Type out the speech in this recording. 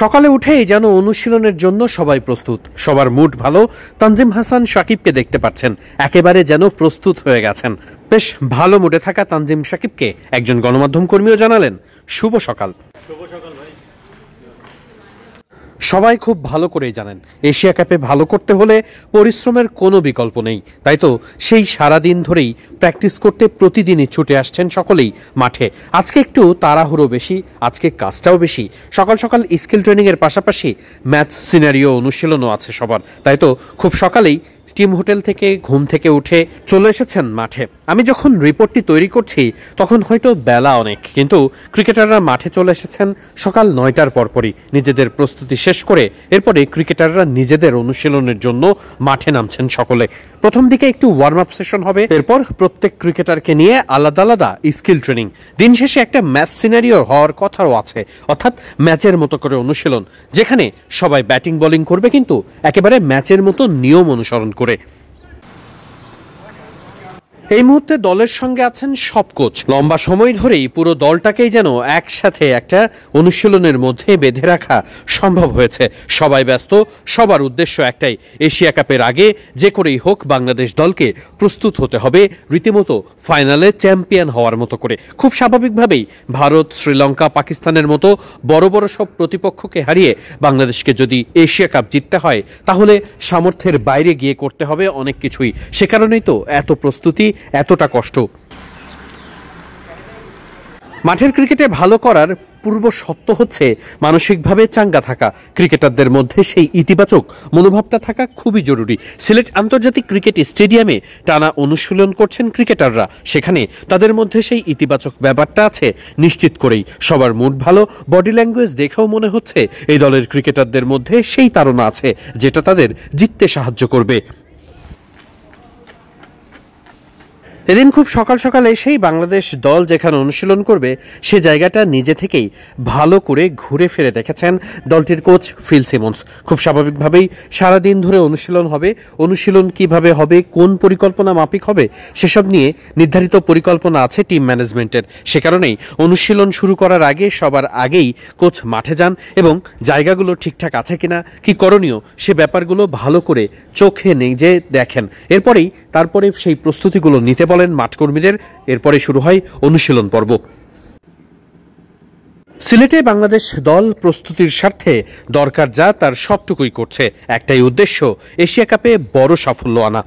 সকালে উঠেই যেন অনুশীলনের জন্য সবাই প্রস্তুত, সবার মুড ভালো। তানজিম হাসান সাকিবকে দেখতে পাচ্ছেন একেবারে যেন প্রস্তুত হয়ে গেছেন। বেশ ভালো মুডে থাকা তানজিম সাকিবকে একজন গণমাধ্যম কর্মীও জানালেন শুভ সকাল। সবাই খুব ভালো করেই জানেন এশিয়া কাপে ভালো করতে হলে পরিশ্রমের কোনো বিকল্প নেই, তাই তো সেই সারাদিন ধরেই প্র্যাকটিস করতে প্রতিদিনই ছুটে আসছেন সকলেই মাঠে। আজকে একটু তাড়াহুড়ো বেশি, আজকে কাজটাও বেশি। সকাল সকাল স্কিল ট্রেনিংয়ের পাশাপাশি ম্যাচ সিনারিও অনুশীলনও আছে সবার, তাই তো খুব সকালেই টিম হোটেল থেকে ঘুম থেকে উঠে চলে এসেছেন মাঠে। আমি যখন রিপোর্টটি তৈরি করছি তখন হয়তো বেলা অনেক, কিন্তু ক্রিকেটাররা মাঠে চলে এসেছেন সকাল 9টার পরপরই নিজেদের প্রস্তুতি শেষ করে। এরপরে ক্রিকেটাররা নিজেদের অনুশীলনের জন্য মাঠে নামছেন সকলে। প্রথম দিকে একটু ওয়ার্ম আপ সেশন হবে, এরপর প্রত্যেক ক্রিকেটারকে নিয়ে আলাদা আলাদা স্কিল ট্রেনিং। দিন শেষে একটা ম্যাচ সিনারিও হওয়ার কথাও আছে, অর্থাৎ ম্যাচের মতো করে অনুশীলন, যেখানে সবাই ব্যাটিং বোলিং করবে কিন্তু একেবারে ম্যাচের মতো নিয়ম অনুসরণ করে। এই মুহূর্তে দলের সঙ্গে আছেন সব কোচ। লম্বা সময় ধরেই পুরো দলটাকেই যেন একসাথে একটা অনুশীলনের মধ্যে বেঁধে রাখা সম্ভব হয়েছে। সবাই ব্যস্ত, সবার উদ্দেশ্য একটাই, এশিয়া কাপের আগে যে করেই হোক বাংলাদেশ দলকে প্রস্তুত হতে হবে রীতিমতো ফাইনালে চ্যাম্পিয়ন হওয়ার মতো করে। খুব স্বাভাবিকভাবেই ভারত, শ্রীলঙ্কা, পাকিস্তানের মতো বড় বড় সব প্রতিপক্ষকে হারিয়ে বাংলাদেশকে যদি এশিয়া কাপ জিততে হয় তাহলে সামর্থ্যের বাইরে গিয়ে করতে হবে অনেক কিছুই। সে কারণেই তো এত প্রস্তুতি, এতটা কষ্ট। মাঠের ক্রিকেটে ভালো করার পূর্ব শর্ত হচ্ছে মানসিকভাবে চাঙ্গা থাকা। ক্রিকেটারদের মধ্যে সেই ইতিবাচক মনোভাবটা থাকা খুবই জরুরি। সিলেট আন্তর্জাতিক ক্রিকেট স্টেডিয়ামে টানা অনুশীলন করছেন ক্রিকেটাররা, সেখানে তাদের মধ্যে সেই ইতিবাচক ব্যাপারটা আছে নিশ্চিত করেই। সবার মুড ভালো, বডি ল্যাঙ্গুয়েজ দেখেও মনে হচ্ছে এই দলের ক্রিকেটারদের মধ্যে সেই তাড়না আছে যেটা তাদের জিততে সাহায্য করবে। এদিন খুব সকাল সকাল এসেই বাংলাদেশ দল যেখানে অনুশীলন করবে সে জায়গাটা নিজে থেকেই ভালো করে ঘুরে ফিরে দেখেছেন দলটির কোচ ফিল সিমন্স। খুব স্বাভাবিকভাবেই সারাদিন ধরে অনুশীলন হবে, অনুশীলন কিভাবে হবে, কোন পরিকল্পনা মাফিক হবে সেসব নিয়ে নির্ধারিত পরিকল্পনা আছে টিম ম্যানেজমেন্টের। সে কারণেই অনুশীলন শুরু করার আগে সবার আগেই কোচ মাঠে যান এবং জায়গাগুলো ঠিকঠাক আছে কিনা, কি করণীয় সে ব্যাপারগুলো ভালো করে চোখে নিজে দেখেন। তারপরে সেই প্রস্তুতিগুলো নিতে বলেন মাঠকর্মীদের। এরপরে শুরু হয় অনুশীলন পর্ব। সিলেটে বাংলাদেশ দল প্রস্তুতির স্বার্থে দরকার যা তার সবটুকুই করছে। একটাই উদ্দেশ্য, এশিয়া কাপে বড় সাফল্য আনা।